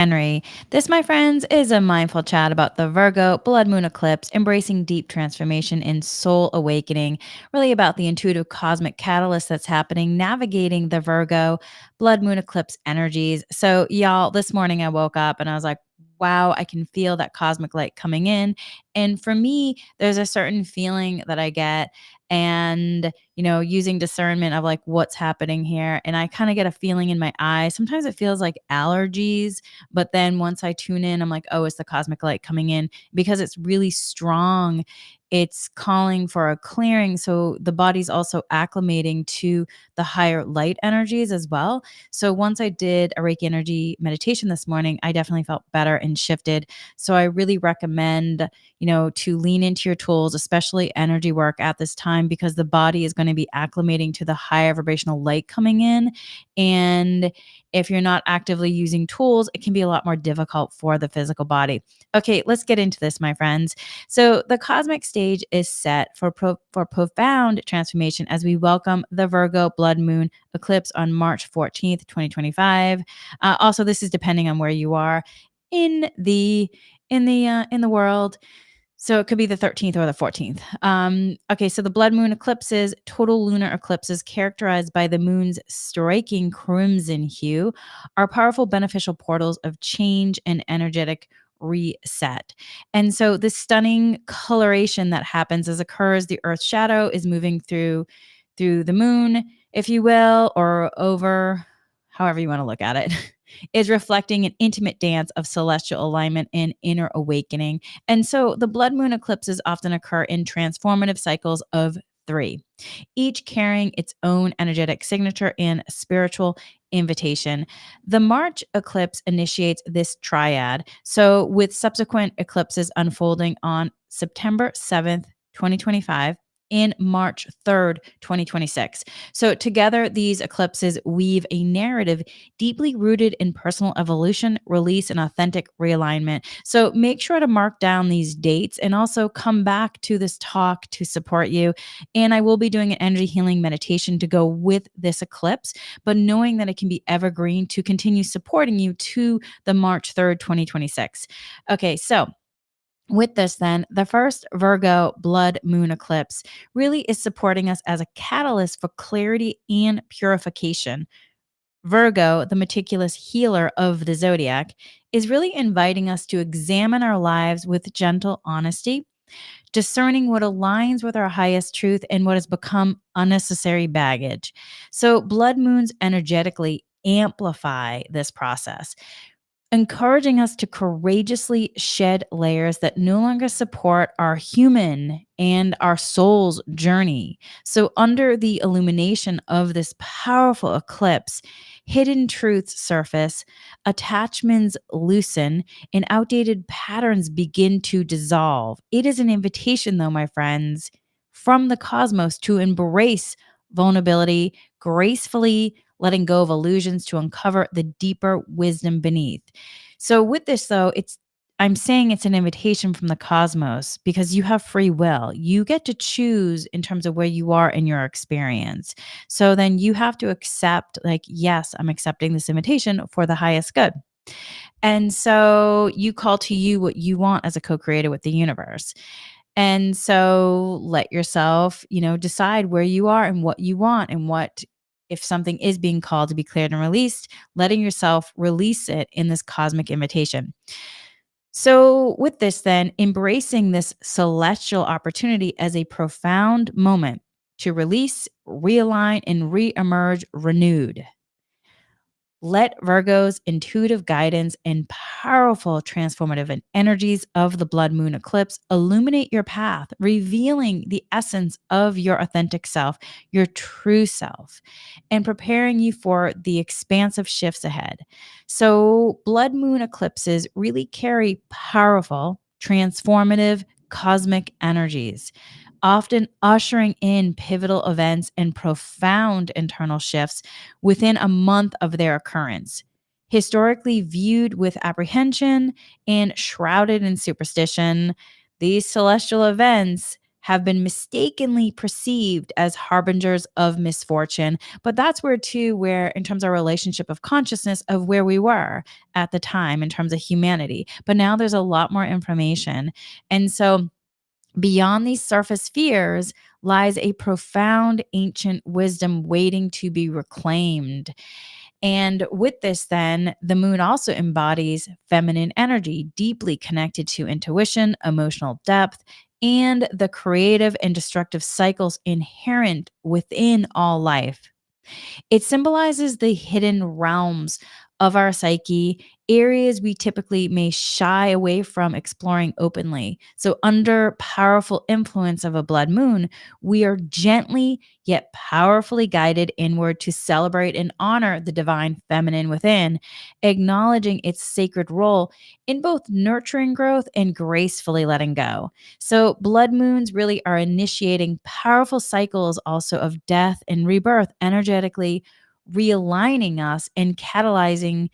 Henry. This, my friends, is a mindful chat about the Virgo Blood Moon Eclipse, embracing deep transformation and soul awakening, really about the intuitive cosmic catalyst that's happening, navigating the Virgo Blood Moon Eclipse energies. So, y'all, this morning I woke up and I was like, wow, I can feel that cosmic light coming in. And for me, there's a certain feeling that I get. And, using discernment of like what's happening here. And I kind of get a feeling in my eyes. Sometimes it feels like allergies, but then once I tune in, I'm like, oh, it's the cosmic light coming in because it's really strong. It's calling for a clearing. So the body's also acclimating to the higher light energies as well. So once I did a Reiki energy meditation this morning, I definitely felt better and shifted. So I really recommend, to lean into your tools, especially energy work at this time, because the body is going to be acclimating to the higher vibrational light coming in. And if you're not actively using tools, it can be a lot more difficult for the physical body. Okay, let's get into this, my friends. So the cosmic stage is set for profound transformation as we welcome the Virgo Blood Moon Eclipse on March 14th, 2025. Also, this is depending on where you are in the world. So it could be the 13th or the 14th. Okay, so the blood moon eclipses, total lunar eclipses characterized by the moon's striking crimson hue, are powerful beneficial portals of change and energetic reset. And so this stunning coloration that happens as occurs, the earth's shadow is moving through the moon, if you will, or over, however you want to look at it. Is reflecting an intimate dance of celestial alignment and inner awakening. And so the blood moon eclipses often occur in transformative cycles of 3, each carrying its own energetic signature and spiritual invitation. The March eclipse initiates this triad. So, with subsequent eclipses unfolding on September 7th, 2025, in March 3rd, 2026. So, together, these eclipses weave a narrative deeply rooted in personal evolution, release, and authentic realignment. So, make sure to mark down these dates and also come back to this talk to support you. And I will be doing an energy healing meditation to go with this eclipse, but knowing that it can be evergreen to continue supporting you to the March 3rd, 2026. Okay, so with this, then, the first Virgo blood moon eclipse really is supporting us as a catalyst for clarity and purification. Virgo, the meticulous healer of the zodiac, is really inviting us to examine our lives with gentle honesty, discerning what aligns with our highest truth and what has become unnecessary baggage. So, blood moons energetically amplify this process, encouraging us to courageously shed layers that no longer support our human and our soul's journey. So, under the illumination of this powerful eclipse, hidden truths surface, attachments loosen, and outdated patterns begin to dissolve. It is an invitation, though, my friends, from the cosmos to embrace vulnerability gracefully, letting go of illusions to uncover the deeper wisdom beneath. So with this though, I'm saying it's an invitation from the cosmos because you have free will. You get to choose in terms of where you are in your experience. So then you have to accept, like, yes, I'm accepting this invitation for the highest good. And so you call to you what you want as a co-creator with the universe. And so let yourself, decide where you are and what you want and what, if something is being called to be cleared and released, letting yourself release it in this cosmic invitation. So, with this, then, embracing this celestial opportunity as a profound moment to release, realign, and reemerge renewed. Let Virgo's intuitive guidance and powerful transformative energies of the blood moon eclipse illuminate your path, revealing the essence of your authentic self, your true self, and preparing you for the expansive shifts ahead. So, blood moon eclipses really carry powerful, transformative, cosmic energies, often ushering in pivotal events and profound internal shifts within a month of their occurrence. Historically viewed with apprehension and shrouded in superstition, these celestial events have been mistakenly perceived as harbingers of misfortune. But that's where, too, where in terms of our relationship of consciousness of where we were at the time in terms of humanity. But now there's a lot more information. And so beyond these surface fears lies a profound ancient wisdom waiting to be reclaimed. And with this, then, the moon also embodies feminine energy, deeply connected to intuition, emotional depth, and the creative and destructive cycles inherent within all life. It symbolizes the hidden realms of our psyche, areas we typically may shy away from exploring openly. So, under powerful influence of a blood moon, we are gently yet powerfully guided inward to celebrate and honor the divine feminine within, acknowledging its sacred role in both nurturing growth and gracefully letting go. So, blood moons really are initiating powerful cycles also of death and rebirth, energetically realigning us and catalyzing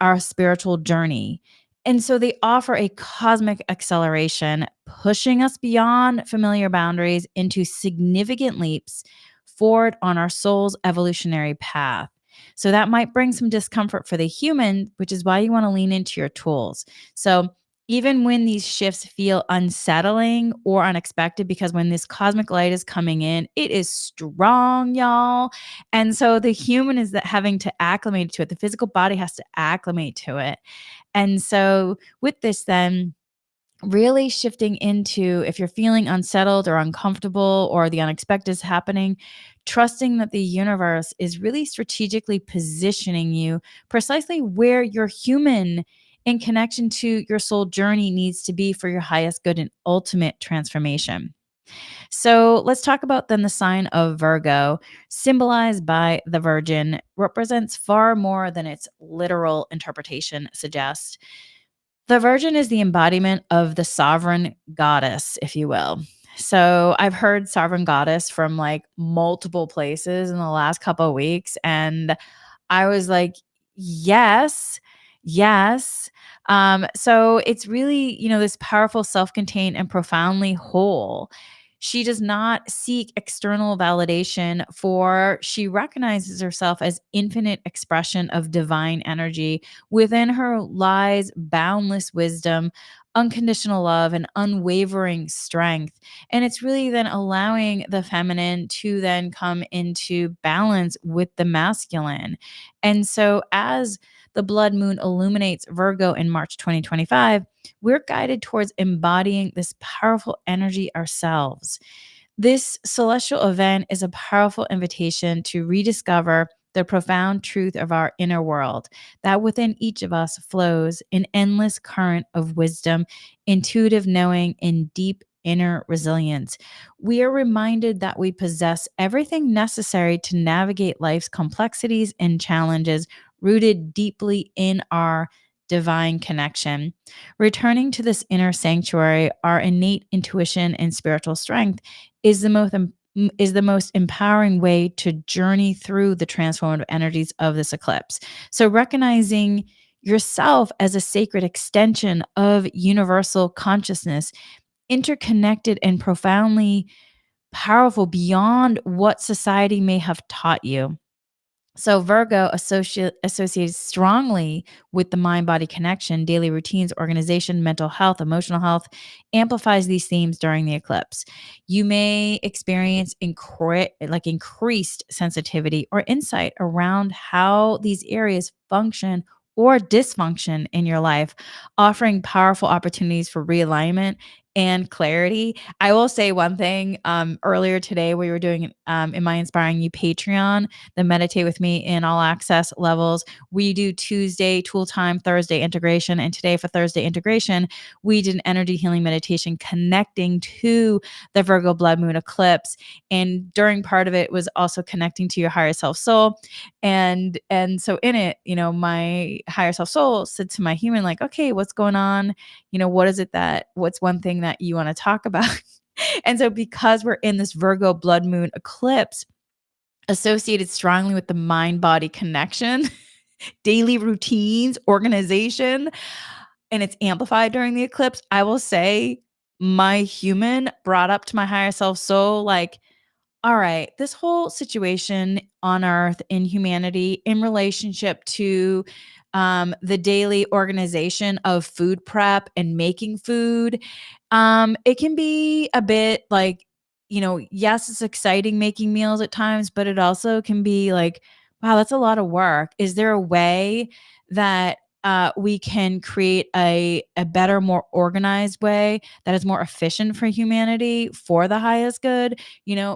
our spiritual journey. And so they offer a cosmic acceleration, pushing us beyond familiar boundaries into significant leaps forward on our soul's evolutionary path. So that might bring some discomfort for the human, which is why you want to lean into your tools. So even when these shifts feel unsettling or unexpected, because when this cosmic light is coming in, it is strong, y'all. And so the human is that having to acclimate to it. The physical body has to acclimate to it. And so with this, then really shifting into if you're feeling unsettled or uncomfortable or the unexpected is happening, trusting that the universe is really strategically positioning you precisely where your human in connection to your soul journey needs to be for your highest good and ultimate transformation. So let's talk about then the sign of Virgo, symbolized by the Virgin, represents far more than its literal interpretation suggests. The Virgin is the embodiment of the sovereign goddess, if you will. So I've heard sovereign goddess from like multiple places in the last couple of weeks. And I was like, yes, yes. So it's really, this powerful, self contained, and profoundly whole. She does not seek external validation, for she recognizes herself as infinite expression of divine energy. Within her lies boundless wisdom, unconditional love, and unwavering strength. And it's really then allowing the feminine to then come into balance with the masculine. And so, as the blood moon illuminates Virgo in March 2025, we're guided towards embodying this powerful energy ourselves. This celestial event is a powerful invitation to rediscover the profound truth of our inner world, that within each of us flows an endless current of wisdom, intuitive knowing, and deep inner resilience. We are reminded that we possess everything necessary to navigate life's complexities and challenges, rooted deeply in our divine connection. Returning to this inner sanctuary, our innate intuition and spiritual strength is the most empowering way to journey through the transformative energies of this eclipse. So recognizing yourself as a sacred extension of universal consciousness, interconnected and profoundly powerful beyond what society may have taught you. So Virgo associates strongly with the mind body connection, daily routines, organization, mental health, emotional health, amplifies these themes during the eclipse. You may experience increased sensitivity or insight around how these areas function or dysfunction in your life, offering powerful opportunities for realignment and clarity. I will say one thing. Earlier today, we were doing in my Inspiring You Patreon, the Meditate with Me in all access levels. We do Tuesday tool time, Thursday integration, and today for Thursday integration, we did an energy healing meditation connecting to the Virgo Blood Moon Eclipse. And during part of it was also connecting to your higher self soul. And so in it, my higher self soul said to my human, like, okay, what's going on? What's one thing that you want to talk about? And so because we're in this Virgo Blood Moon Eclipse, associated strongly with the mind body connection, daily routines, organization, and it's amplified during the eclipse, I will say my human brought up to my higher self so like, all right, this whole situation on earth in humanity in relationship to the daily organization of food prep and making food, it can be a bit like, yes, it's exciting making meals at times, but it also can be like, wow, that's a lot of work. Is there a way that we can create a better, more organized way that is more efficient for humanity for the highest good?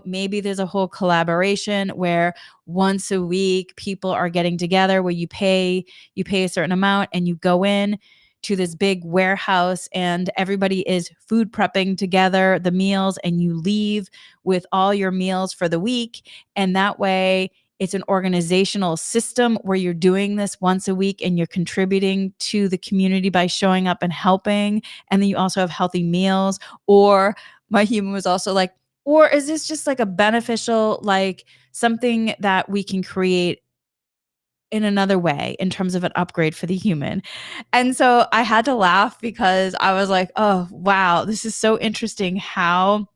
Maybe there's a whole collaboration where once a week people are getting together where you pay a certain amount and you go in to this big warehouse and everybody is food prepping together the meals and you leave with all your meals for the week, and that way it's an organizational system where you're doing this once a week and you're contributing to the community by showing up and helping, and then you also have healthy meals. Or my human was also like, or is this just like a beneficial, like something that we can create in another way in terms of an upgrade for the human? And so I had to laugh because I was like, oh, wow, this is so interesting how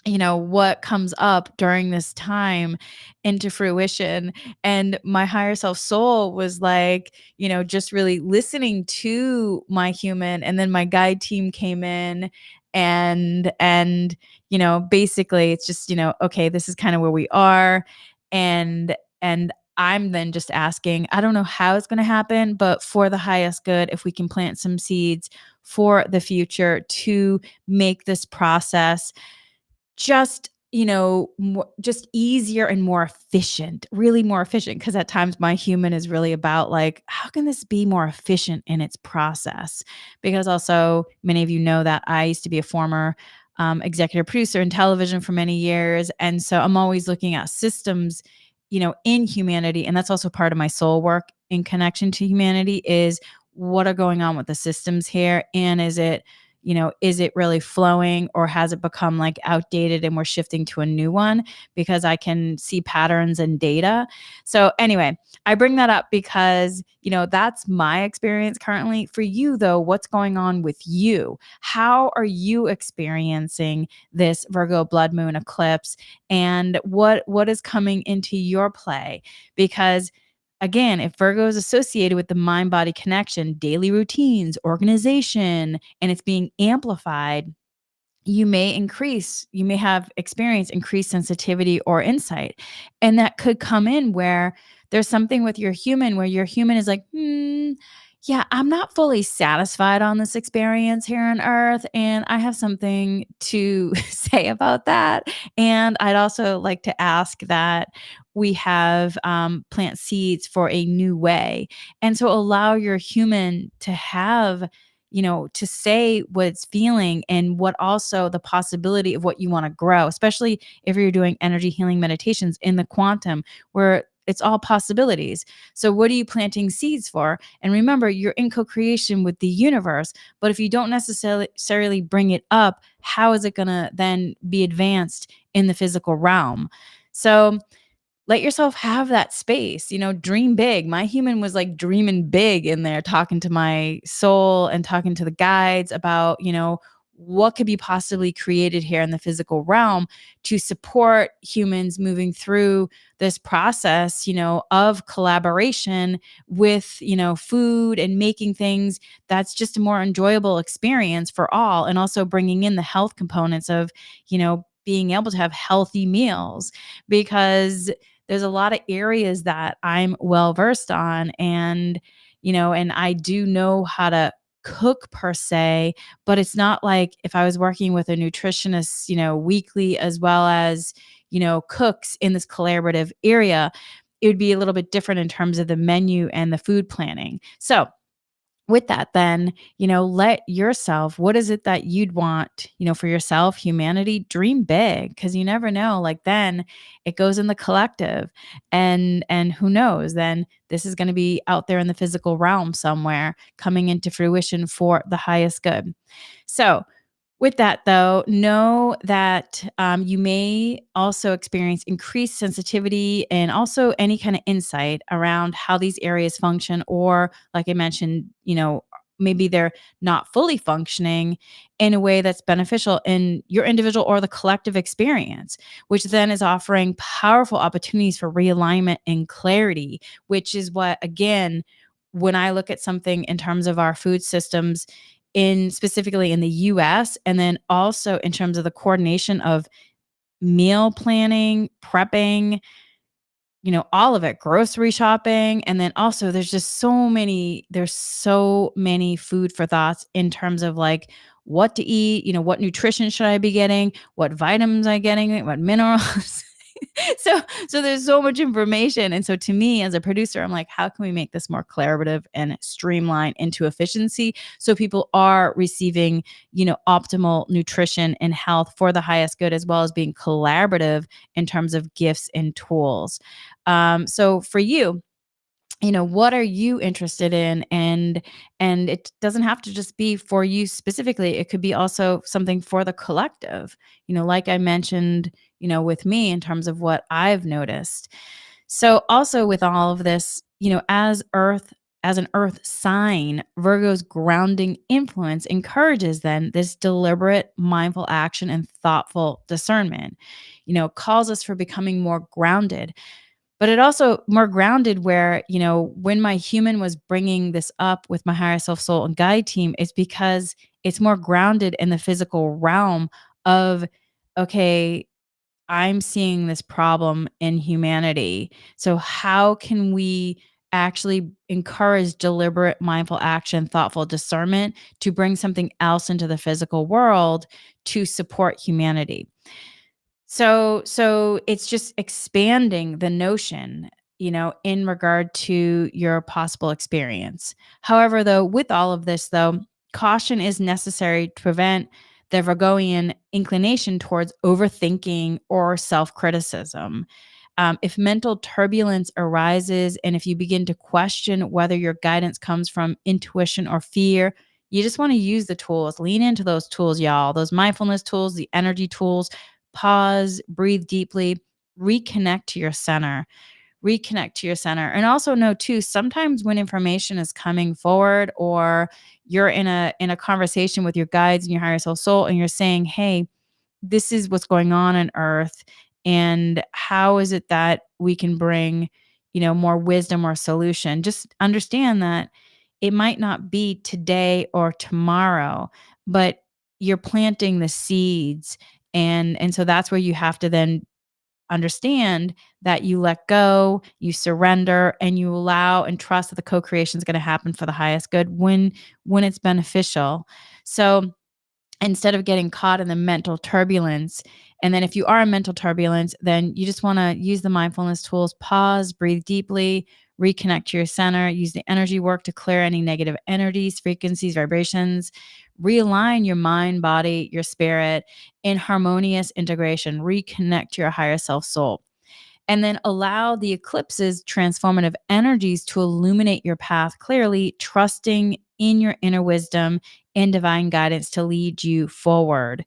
what comes up during this time into fruition. And my higher self soul was like, just really listening to my human. And then my guide team came in and basically it's just, okay, this is kind of where we are. And I'm then just asking, I don't know how it's going to happen, but for the highest good, if we can plant some seeds for the future to make this process just, just easier and more efficient, really more efficient. Because at times my human is really about like, how can this be more efficient in its process? Because also many of you know that I used to be a former executive producer in television for many years. And so I'm always looking at systems, in humanity. And that's also part of my soul work in connection to humanity is what are going on with the systems here? And is it really flowing, or has it become like outdated and we're shifting to a new one? Because I can see patterns and data. So anyway, I bring that up because, that's my experience currently. For you though, what's going on with you? How are you experiencing this Virgo blood moon eclipse, and what is coming into your play? Because again, if Virgo is associated with the mind body connection, daily routines, organization, and it's being amplified, you may have experienced increased sensitivity or insight. And that could come in where there's something with your human where your human is like, yeah, I'm not fully satisfied on this experience here on earth. And I have something to say about that. And I'd also like to ask that we have plant seeds for a new way. And so allow your human to have to say what it's feeling and what also the possibility of what you want to grow, especially if you're doing energy healing meditations in the quantum where it's all possibilities. So, what are you planting seeds for? And remember, you're in co creation with the universe. But if you don't necessarily bring it up, how is it going to then be advanced in the physical realm? So, let yourself have that space, dream big. My human was like dreaming big in there, talking to my soul and talking to the guides about, what could be possibly created here in the physical realm to support humans moving through this process, of collaboration with, food and making things that's just a more enjoyable experience for all. And also bringing in the health components of, being able to have healthy meals, because there's a lot of areas that I'm well versed on, and I do know how to cook per se, but it's not like if I was working with a nutritionist, weekly as well as, cooks in this collaborative area, it would be a little bit different in terms of the menu and the food planning. So, with that then, let yourself, what is it that you'd want, for yourself, humanity? Dream big, because you never know, like then it goes in the collective, and who knows, then this is going to be out there in the physical realm somewhere coming into fruition for the highest good. So with that, though, know that you may also experience increased sensitivity and also any kind of insight around how these areas function, or, like I mentioned, maybe they're not fully functioning in a way that's beneficial in your individual or the collective experience, which then is offering powerful opportunities for realignment and clarity, which is what, again, when I look at something in terms of our food systems in specifically in the US, and then also in terms of the coordination of meal planning, prepping, all of it, grocery shopping. And then also there's so many food for thoughts in terms of like what to eat, what nutrition should I be getting, what vitamins I getting, what minerals. so so there's so much information. And so to me as a producer, I'm like, how can we make this more collaborative and streamline into efficiency so people are receiving, optimal nutrition and health for the highest good, as well as being collaborative in terms of gifts and tools. So for you, what are you interested in? And it doesn't have to just be for you specifically. It could be also something for the collective, like I mentioned, with me in terms of what I've noticed. So also with all of this, as an earth sign, Virgo's grounding influence encourages then this deliberate, mindful action and thoughtful discernment. Calls us for becoming more grounded, but it also more grounded where, when my human was bringing this up with my higher self, soul, and guide team, it's because it's more grounded in the physical realm of, okay, I'm seeing this problem in humanity. So how can we actually encourage deliberate, mindful action, thoughtful discernment to bring something else into the physical world to support humanity? So it's just expanding the notion, in regard to your possible experience. However, though, with all of this, though, caution is necessary to prevent the Virgoian inclination towards overthinking or self-criticism. If mental turbulence arises and if you begin to question whether your guidance comes from intuition or fear, you just want to use the tools. Lean into those tools, y'all. Those mindfulness tools, the energy tools. Pause, breathe deeply, reconnect to your center. Reconnect to your center. And also know too, sometimes when information is coming forward or you're in a conversation with your guides and your higher self soul and you're saying, "Hey, this is what's going on in earth, and how is it that we can bring, more wisdom or solution?" Just understand that it might not be today or tomorrow, but you're planting the seeds. And so that's where you have to then understand that you let go, you surrender, and you allow and trust that the co-creation is going to happen for the highest good when it's beneficial. So instead of getting caught in the mental turbulence. And then if you are in mental turbulence, then you just want to use the mindfulness tools, pause, breathe deeply, reconnect to your center, use the energy work to clear any negative energies, frequencies, vibrations, realign your mind, body, your spirit in harmonious integration, reconnect to your higher self soul. And then allow the eclipses transformative energies to illuminate your path clearly, trusting in your inner wisdom and divine guidance to lead you forward.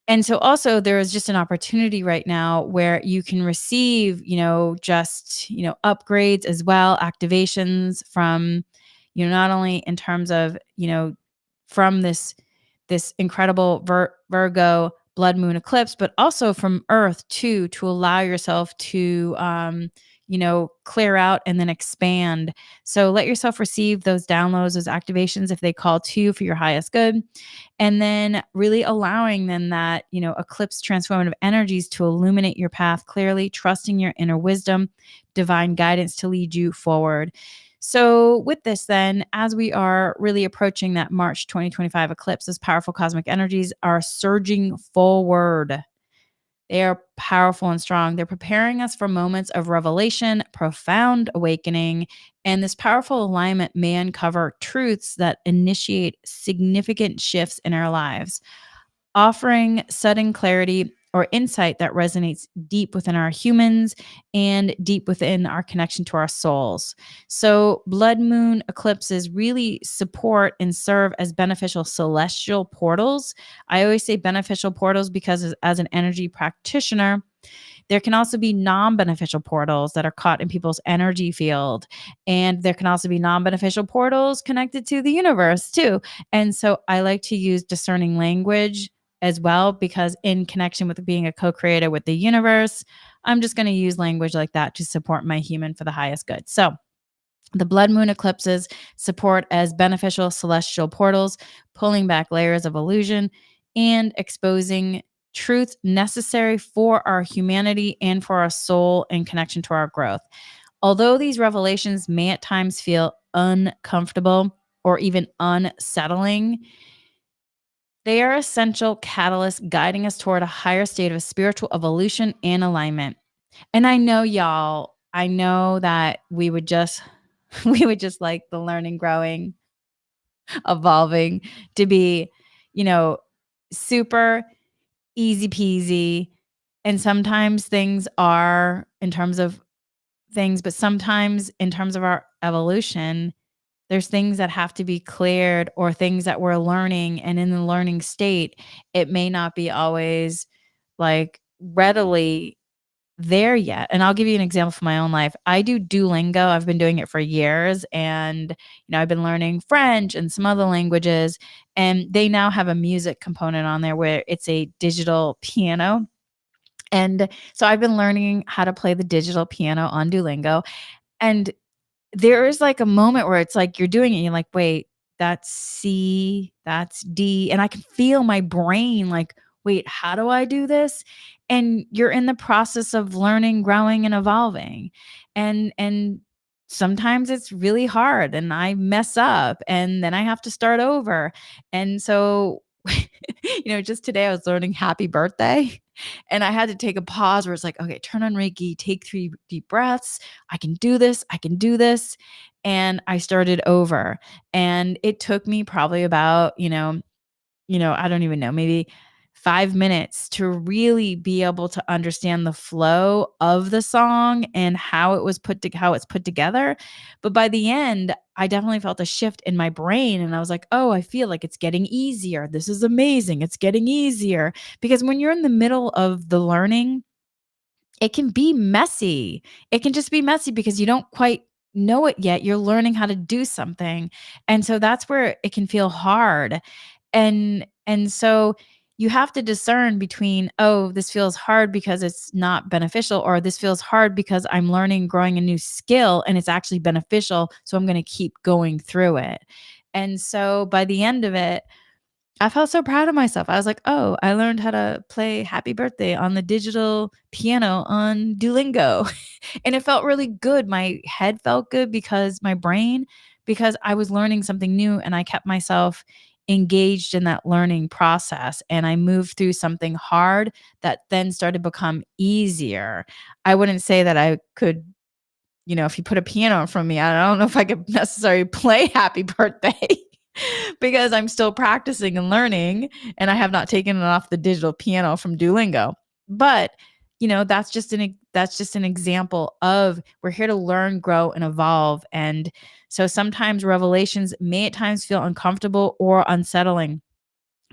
And so also there is just an opportunity right now where you can receive, just, upgrades as well, activations from, not only in terms of, from this incredible Virgo blood moon eclipse, but also from Earth too, to allow yourself to, clear out and then expand. So let yourself receive those downloads, those activations if they call to you for your highest good. And then really allowing then that, eclipse transformative energies to illuminate your path clearly, trusting your inner wisdom, divine guidance to lead you forward. So, with this, then, as we are really approaching that March 2025 eclipse, those powerful cosmic energies are surging forward. They are powerful and strong. They're preparing us for moments of revelation, profound awakening, and this powerful alignment may uncover truths that initiate significant shifts in our lives, offering sudden clarity or insight that resonates deep within our humans and deep within our connection to our souls. So, blood moon eclipses really support and serve as beneficial celestial portals. I always say beneficial portals because, as an energy practitioner, There can also be non-beneficial portals that are caught in people's energy field. And there can also be non-beneficial portals connected to the universe too. And so I like to use discerning language as well, because in connection with being a co-creator with the universe, I'm just going to use language like that to support my human for the highest good. So the blood moon eclipses support as beneficial celestial portals, pulling back layers of illusion and exposing truth necessary for our humanity and for our soul in connection to our growth. Although these revelations may at times feel uncomfortable or even unsettling, they are essential catalysts guiding us toward a higher state of spiritual evolution and alignment. And I know y'all, I know that we would just we would just like the learning, growing, evolving to be, you know, super easy peasy. And sometimes things are in terms of things, but sometimes in terms of our evolution, there's things that have to be cleared or things that we're learning. And in the learning state, it may not be always like readily there yet. And I'll give you an example from my own life. I do Duolingo. I've been doing it for years, and I've been learning French and some other languages, and they now have a music component on there where it's a digital piano. And so I've been learning how to play the digital piano on Duolingo, and there is like a moment where it's like you're doing it and you're like, wait, that's C, that's D. And I can feel my brain like, wait, how do I do this? And you're in the process of learning, growing, and evolving. And sometimes it's really hard and I mess up and then I have to start over. And so, just today I was learning happy birthday. And I had to take a pause where it's like, okay, turn on Reiki, take 3 deep breaths. I can do this. I can do this. And I started over. And it took me probably about, I don't even know, maybe 5 minutes to really be able to understand the flow of the song and how it's put together. But by the end, I definitely felt a shift in my brain and I was like, "Oh, I feel like it's getting easier. This is amazing. It's getting easier." Because when you're in the middle of the learning, it can be messy. It can just be messy because you don't quite know it yet. You're learning how to do something. And so that's where it can feel hard. And so you have to discern between, oh, this feels hard because it's not beneficial, or this feels hard because I'm learning, growing a new skill and it's actually beneficial. So I'm going to keep going through it. And so by the end of it, I felt so proud of myself. I was like, "Oh, I learned how to play happy birthday on the digital piano on Duolingo." And it felt really good. My head felt good because I was learning something new and I kept myself engaged in that learning process and I moved through something hard that then started to become easier. I wouldn't say that I could, if you put a piano in front of me, I don't know if I could necessarily play happy birthday because I'm still practicing and learning and I have not taken it off the digital piano from Duolingo. But, that's just an example of we're here to learn, grow, and evolve. And so sometimes revelations may at times feel uncomfortable or unsettling,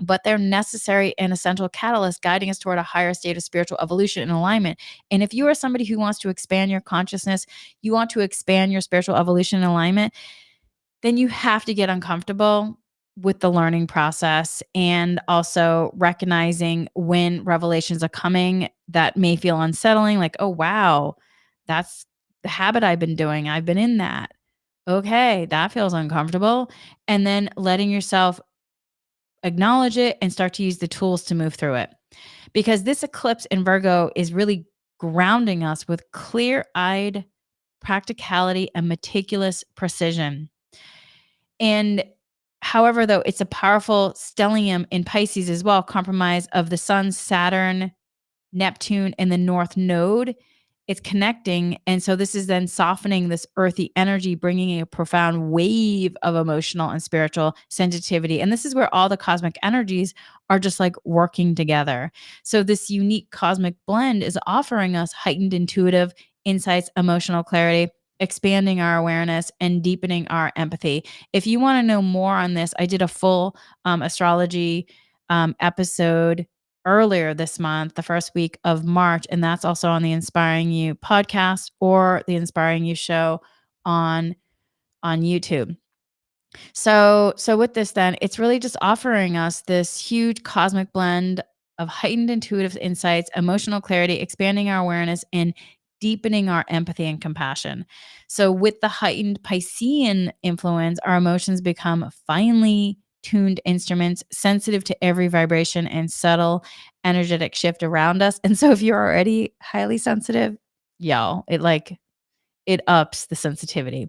but they're necessary and essential catalysts guiding us toward a higher state of spiritual evolution and alignment. And if you are somebody who wants to expand your consciousness, you want to expand your spiritual evolution and alignment, then you have to get uncomfortable with the learning process and also recognizing when revelations are coming that may feel unsettling, like, oh, wow, that's the habit I've been doing. I've been in that. Okay, that feels uncomfortable. And then letting yourself acknowledge it and start to use the tools to move through it. Because this eclipse in Virgo is really grounding us with clear eyed practicality and meticulous precision. And however, though, it's a powerful stellium in Pisces as well, compromise of the Sun, Saturn, Neptune, and the North Node. It's connecting. And so this is then softening this earthy energy, bringing a profound wave of emotional and spiritual sensitivity. And this is where all the cosmic energies are just like working together. So this unique cosmic blend is offering us heightened intuitive insights, emotional clarity, expanding our awareness and deepening our empathy. If you want to know more on this, I did a full astrology episode earlier this month, the first week of March, and that's also on the Inspiring You podcast or the Inspiring You show on YouTube. So with this then, it's really just offering us this huge cosmic blend of heightened intuitive insights, emotional clarity, expanding our awareness, and deepening our empathy and compassion. So with the heightened Piscean influence, our emotions become finely tuned instruments, sensitive to every vibration and subtle energetic shift around us. And so if you're already highly sensitive, y'all, it ups the sensitivity.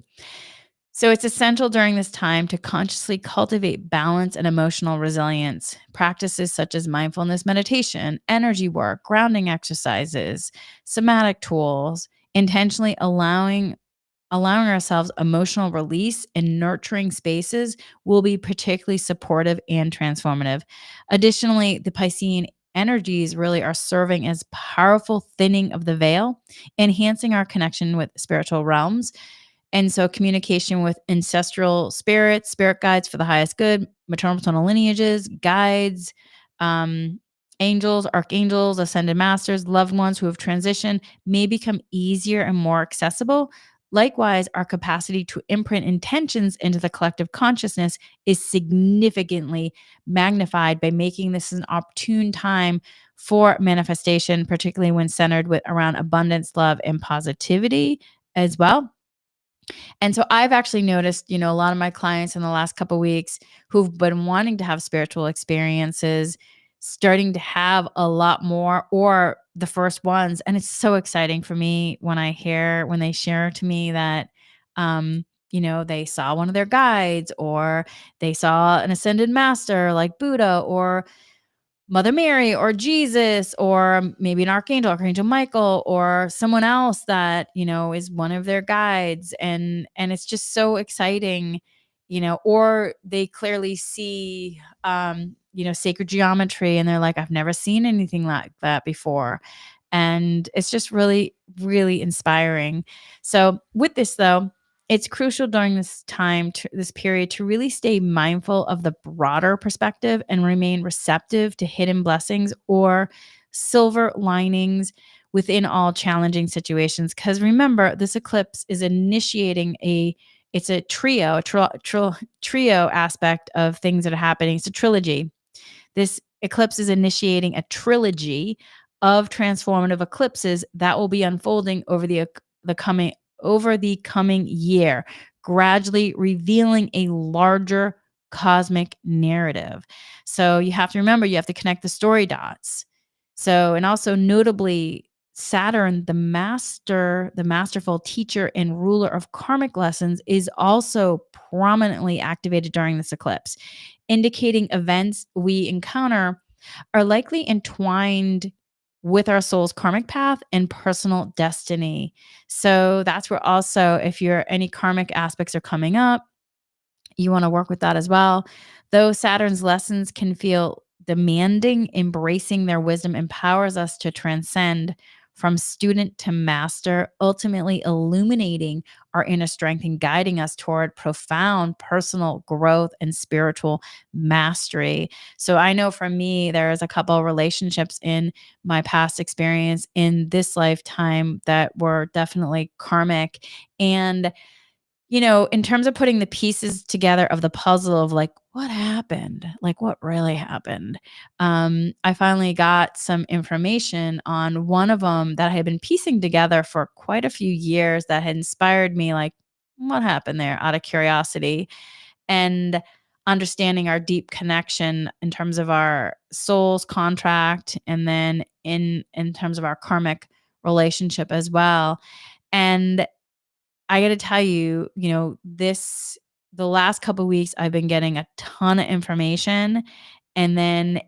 So it's essential during this time to consciously cultivate balance and emotional resilience. Practices such as mindfulness meditation, energy work, grounding exercises, somatic tools, intentionally allowing ourselves emotional release and nurturing spaces will be particularly supportive and transformative. Additionally, the Piscean energies really are serving as powerful thinning of the veil, enhancing our connection with spiritual realms, and so communication with ancestral spirits, spirit guides for the highest good, maternal paternal lineages, guides, um, angels, archangels, ascended masters, loved ones who have transitioned may become easier and more accessible. Likewise, our capacity to imprint intentions into the collective consciousness is significantly magnified by making this an opportune time for manifestation, particularly when centered with around abundance, love, and positivity as well. And so I've actually noticed, a lot of my clients in the last couple weeks who've been wanting to have spiritual experiences starting to have a lot more, or the first ones. And it's so exciting for me when they share to me that they saw one of their guides, or they saw an ascended master like Buddha or Mother Mary or Jesus, or maybe an archangel, Archangel Michael, or someone else that, is one of their guides. And it's just so exciting, or they clearly see, sacred geometry, and they're like, I've never seen anything like that before. And it's just really, really inspiring. So with this though, it's crucial during this period, to really stay mindful of the broader perspective and remain receptive to hidden blessings or silver linings within all challenging situations. Because remember, this eclipse is initiating it's a trio aspect of things that are happening. It's a trilogy. This eclipse is initiating a trilogy of transformative eclipses that will be unfolding over the coming year, gradually revealing a larger cosmic narrative. So you have to remember, you have to connect the story dots. So, and also notably, Saturn, the masterful teacher and ruler of karmic lessons, is also prominently activated during this eclipse, indicating events we encounter are likely entwined with our soul's karmic path and personal destiny. So that's where also, if any karmic aspects are coming up, you want to work with that as well. Though Saturn's lessons can feel demanding, embracing their wisdom empowers us to transcend from student to master, ultimately illuminating our inner strength and guiding us toward profound personal growth and spiritual mastery. So I know for me, there's a couple of relationships in my past experience in this lifetime that were definitely karmic. And in terms of putting the pieces together of the puzzle of like, what happened? Like, what really happened? I finally got some information on one of them that I had been piecing together for quite a few years, that had inspired me, like, what happened there, out of curiosity and understanding our deep connection in terms of our soul's contract, and then in terms of our karmic relationship as well. And I gotta tell you, the last couple weeks, I've been getting a ton of information, and then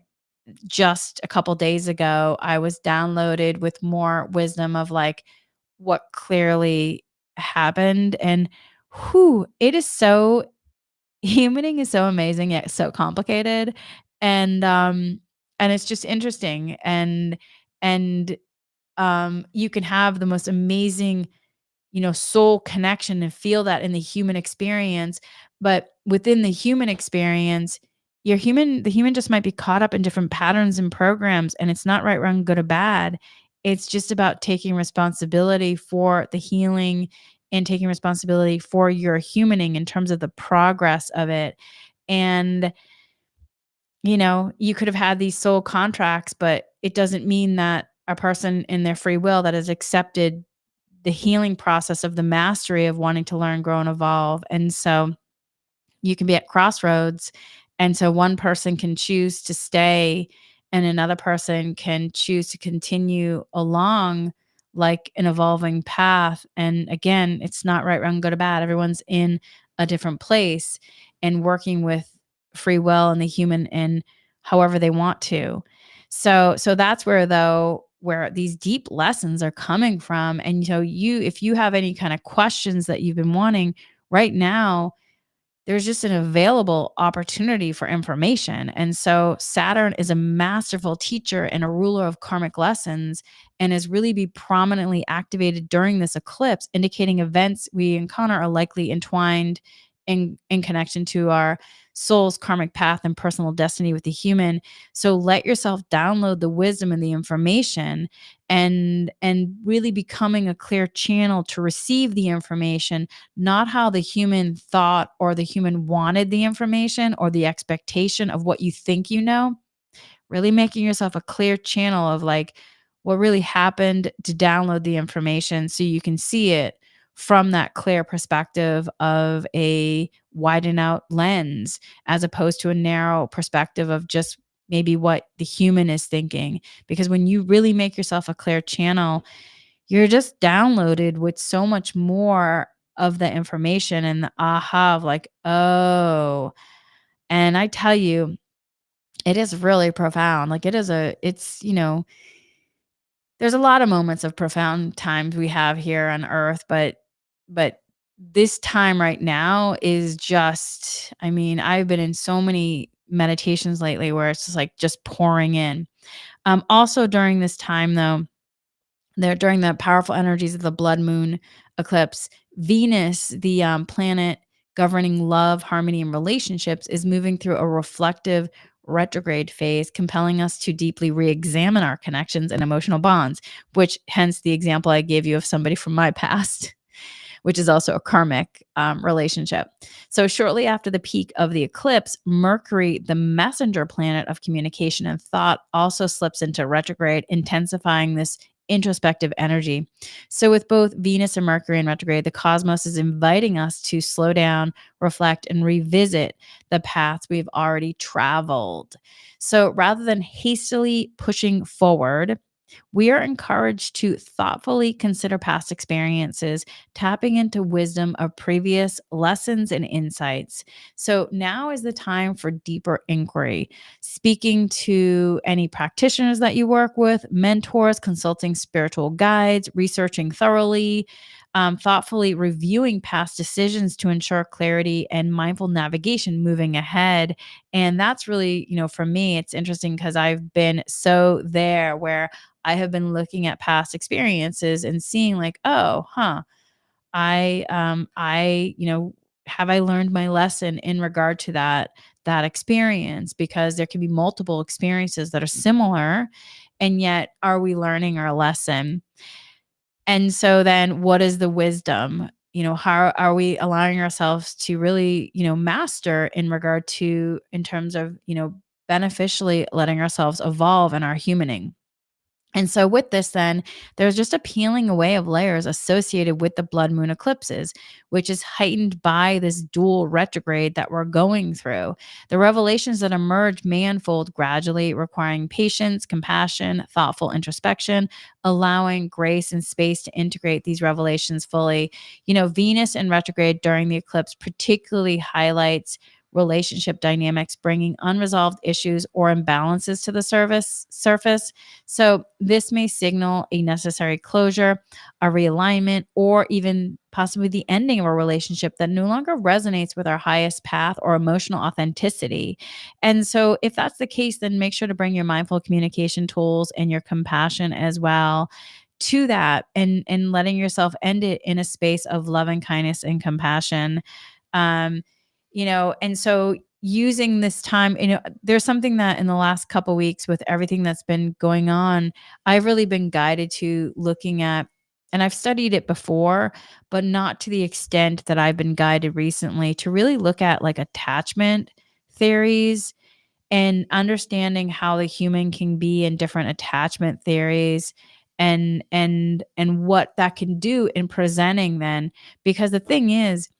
just a couple days ago, I was downloaded with more wisdom of, like, what clearly happened, and it is so humaning is so amazing, yet so complicated, and, and it's just interesting, and you can have the most amazing soul connection and feel that in the human experience. But within the human experience, the human just might be caught up in different patterns and programs, and it's not right, wrong, good or bad. It's just about taking responsibility for the healing and taking responsibility for your humaning in terms of the progress of it. And, you could have had these soul contracts, but it doesn't mean that a person in their free will that has accepted the healing process of the mastery of wanting to learn, grow, and evolve. And so you can be at crossroads. And so one person can choose to stay and another person can choose to continue along like an evolving path. And again, it's not right, wrong, good or bad. Everyone's in a different place and working with free will and the human and however they want to. So that's where though where these deep lessons are coming from. And if you have any kind of questions that you've been wanting right now, there's just an available opportunity for information. And so Saturn is a masterful teacher and a ruler of karmic lessons and is really be prominently activated during this eclipse, indicating events we encounter are likely entwined in connection to our soul's karmic path and personal destiny with the human. So let yourself download the wisdom and the information and really becoming a clear channel to receive the information, not how the human thought or the human wanted the information or the expectation of what you think you know. Really making yourself a clear channel of like what really happened to download the information so you can see it from that clear perspective of a widened out lens as opposed to a narrow perspective of just maybe what the human is thinking. Because when you really make yourself a clear channel, you're just downloaded with so much more of the information and the aha of like, oh. And I tell you, it is really profound. Like there's a lot of moments of profound times we have here on earth, but this time right now is just, I mean, I've been in so many meditations lately where it's just like just pouring in. Also during this time though, there during the powerful energies of the blood moon eclipse, Venus, the planet governing love, harmony, and relationships, is moving through a reflective retrograde phase, compelling us to deeply re-examine our connections and emotional bonds, which hence the example I gave you of somebody from my past, which is also a karmic relationship. So, shortly after the peak of the eclipse, Mercury, the messenger planet of communication and thought, also slips into retrograde, intensifying this introspective energy. So, with both Venus and Mercury in retrograde, the cosmos is inviting us to slow down, reflect, and revisit the paths we've already traveled. So, rather than hastily pushing forward, we are encouraged to thoughtfully consider past experiences, tapping into wisdom of previous lessons and insights. So now is the time for deeper inquiry, speaking to any practitioners that you work with, mentors, consulting spiritual guides, researching thoroughly, thoughtfully reviewing past decisions to ensure clarity and mindful navigation moving ahead. And that's really, for me, it's interesting because I've been so there where I have been looking at past experiences and seeing like, oh, huh, have I learned my lesson in regard to that experience? Because there can be multiple experiences that are similar, and yet are we learning our lesson? And so then what is the wisdom? How are we allowing ourselves to really, master in regard to in terms of, beneficially letting ourselves evolve in our humaning? And so with this then, there's just a peeling away of layers associated with the blood moon eclipses, which is heightened by this dual retrograde that we're going through. The revelations that emerge may unfold gradually, requiring patience, compassion, thoughtful introspection, allowing grace and space to integrate these revelations fully. Venus in retrograde during the eclipse particularly highlights relationship dynamics, bringing unresolved issues or imbalances to the surface. So this may signal a necessary closure, a realignment, or even possibly the ending of a relationship that no longer resonates with our highest path or emotional authenticity. And so if that's the case, then make sure to bring your mindful communication tools and your compassion as well to that, and letting yourself end it in a space of love and kindness and compassion. And so using this time, there's something that in the last couple weeks with everything that's been going on, I've really been guided to looking at, and I've studied it before, but not to the extent that I've been guided recently, to really look at like attachment theories and understanding how the human can be in different attachment theories, and what that can do in presenting then. Because the thing is,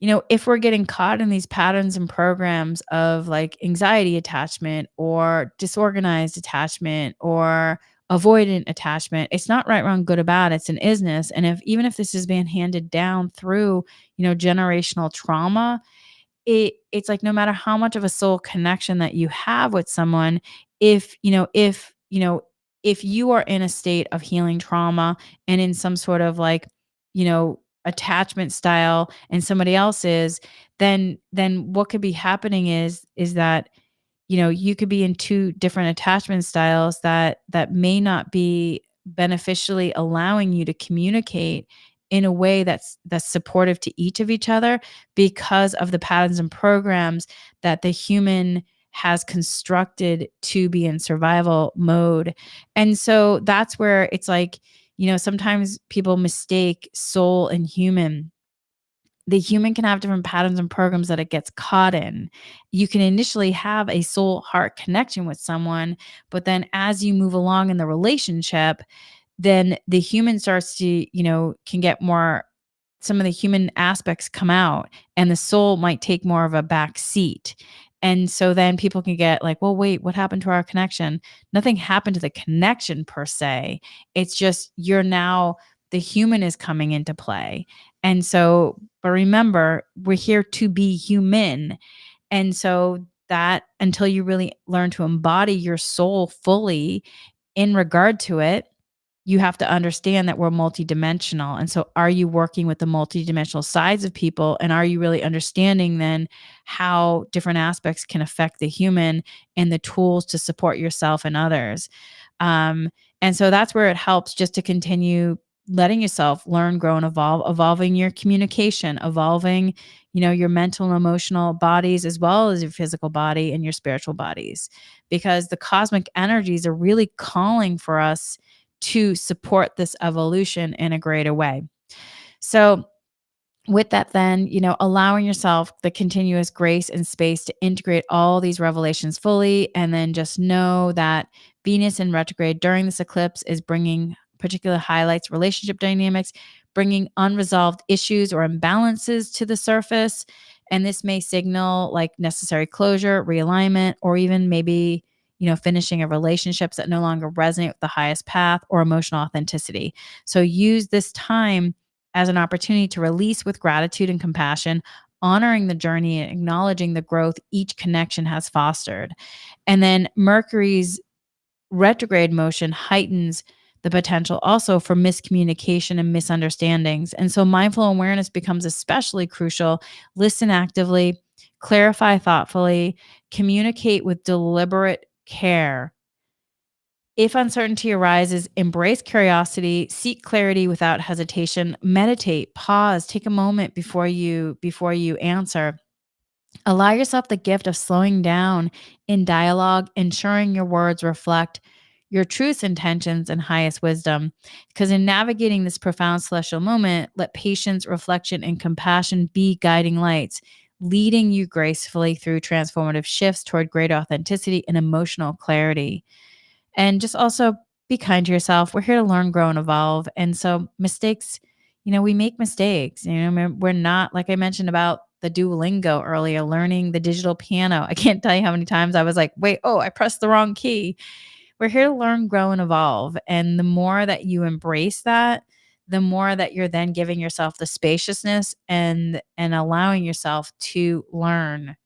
if we're getting caught in these patterns and programs of like anxiety attachment or disorganized attachment or avoidant attachment, it's not right, wrong, good or bad. It's an isness. And if even if this is being handed down through, generational trauma, it's like no matter how much of a soul connection that you have with someone, if you are in a state of healing trauma and in some sort of like, you know, attachment style and somebody else is, then what could be happening is that you could be in two different attachment styles that may not be beneficially allowing you to communicate in a way that's supportive to each other, because of the patterns and programs that the human has constructed to be in survival mode. And so that's where it's like, sometimes people mistake soul and human. The human can have different patterns and programs that it gets caught in. You can initially have a soul heart connection with someone, but then as you move along in the relationship, then the human starts to, can get more, some of the human aspects come out, and the soul might take more of a back seat. And so then people can get like, well, wait, what happened to our connection? Nothing happened to the connection per se. It's just you're now, the human is coming into play. And so, but remember, we're here to be human. And so that until you really learn to embody your soul fully in regard to it, you have to understand that we're multidimensional. And so are you working with the multidimensional sides of people? And are you really understanding then how different aspects can affect the human and the tools to support yourself and others? Um, and so that's where it helps just to continue letting yourself learn, grow, and evolve, evolving your communication, evolving, your mental and emotional bodies, as well as your physical body and your spiritual bodies, because the cosmic energies are really calling for us to support this evolution in a greater way. So, with that, then, allowing yourself the continuous grace and space to integrate all these revelations fully. And then just know that Venus in retrograde during this eclipse is bringing particular highlights, relationship dynamics, bringing unresolved issues or imbalances to the surface. And this may signal like necessary closure, realignment, or even maybe, finishing of relationships that no longer resonate with the highest path, or emotional authenticity. So use this time as an opportunity to release with gratitude and compassion, honoring the journey and acknowledging the growth each connection has fostered. And then Mercury's retrograde motion heightens the potential also for miscommunication and misunderstandings. And so mindful awareness becomes especially crucial. Listen actively, clarify thoughtfully, communicate with deliberate care. If uncertainty arises, embrace curiosity, seek clarity without hesitation, meditate, pause, take a moment before you answer. Allow yourself the gift of slowing down in dialogue, ensuring your words reflect your truest intentions and highest wisdom. Because in navigating this profound celestial moment, let patience, reflection, and compassion be guiding lights, leading you gracefully through transformative shifts toward greater authenticity and emotional clarity. And just also be kind to yourself. We're here to learn, grow, and evolve. And so mistakes, we make mistakes. We're not, like I mentioned about the Duolingo earlier, learning the digital piano. I can't tell you how many times I was like, wait, oh, I pressed the wrong key. We're here to learn, grow, and evolve. And the more that you embrace that, the more that you're then giving yourself the spaciousness and allowing yourself to learn.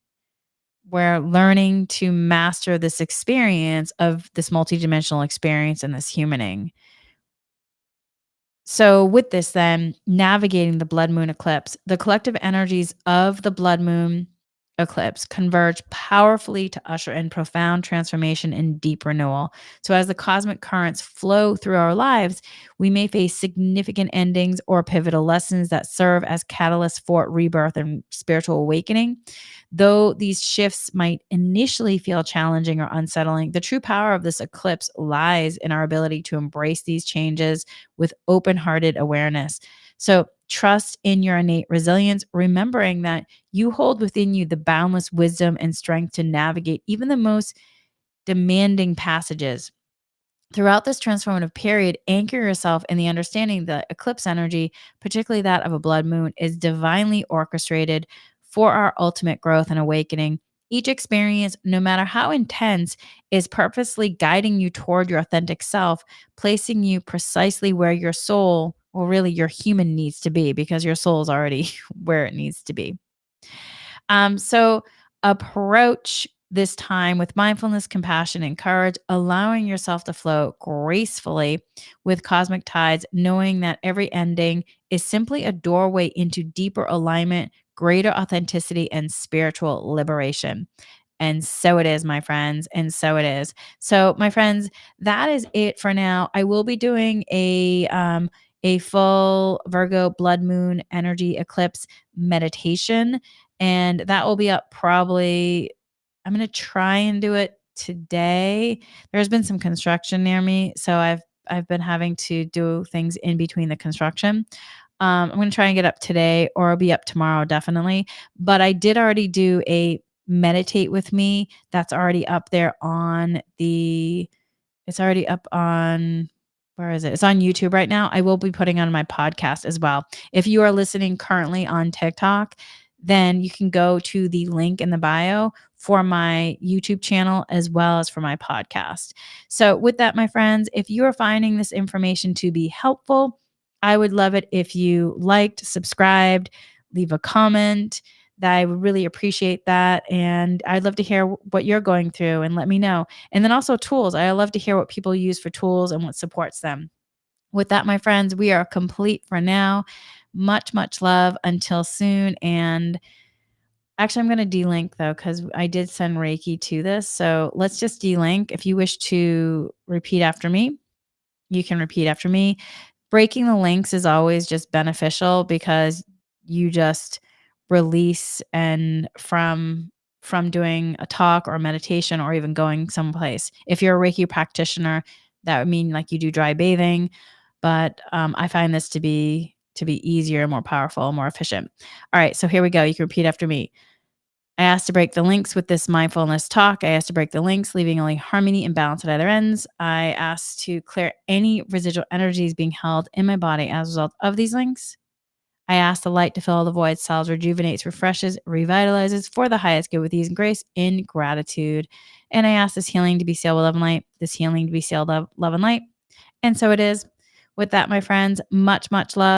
We're learning to master this experience of this multidimensional experience and this humaning. So, with this, then navigating the blood moon eclipse, the collective energies of the blood moon eclipse converge powerfully to usher in profound transformation and deep renewal. So, as the cosmic currents flow through our lives, we may face significant endings or pivotal lessons that serve as catalysts for rebirth and spiritual awakening. Though these shifts might initially feel challenging or unsettling, the true power of this eclipse lies in our ability to embrace these changes with open hearted awareness. So, trust in your innate resilience, remembering that you hold within you the boundless wisdom and strength to navigate even the most demanding passages. Throughout this transformative period, anchor yourself in the understanding that eclipse energy, particularly that of a blood moon, is divinely orchestrated for our ultimate growth and awakening. Each experience, no matter how intense, is purposely guiding you toward your authentic self, placing you precisely where your soul, or really your human, needs to be, because your soul is already where it needs to be. So approach this time with mindfulness, compassion, and courage, allowing yourself to flow gracefully with cosmic tides, knowing that every ending is simply a doorway into deeper alignment, greater authenticity, and spiritual liberation. And so it is, my friends. And so it is. So, my friends, that is it for now. I will be doing a full Virgo Blood Moon energy eclipse meditation, and that will be up probably. I'm gonna try and do it today. There's been some construction near me, so I've been having to do things in between the construction. I'm gonna try and get up today, or I'll be up tomorrow, definitely. But I did already do a meditate with me that's already up there on the it's already up on where is it? It's on YouTube right now. I will be putting on my podcast as well. If you are listening currently on TikTok, then you can go to the link in the bio for my YouTube channel as well as for my podcast. So, with that, my friends, if you are finding this information to be helpful, I would love it if you liked, subscribed, leave a comment. That I would really appreciate that. And I'd love to hear what you're going through and let me know. And then also tools. I love to hear what people use for tools and what supports them. With that, my friends, we are complete for now. Much, much love. Until soon. And actually, I'm going to delink though, because I did send Reiki to this. So let's just delink. If you wish to repeat after me, you can repeat after me. Breaking the links is always just beneficial because you just release and from doing a talk or a meditation or even going someplace. If you're a Reiki practitioner, that would mean like you do dry bathing, but I find this to be easier, more powerful, more efficient. All right, so here we go. You can repeat after me. I asked to break the links with this mindfulness talk. I asked to break the links, leaving only harmony and balance at either ends. I asked to clear any residual energies being held in my body as a result of these links. I ask the light to fill all the voids, solves, rejuvenates, refreshes, revitalizes for the highest good with ease and grace in gratitude. And I ask this healing to be sealed with love and light, this healing to be sealed of love and light. And so it is. With that, my friends, much, much love.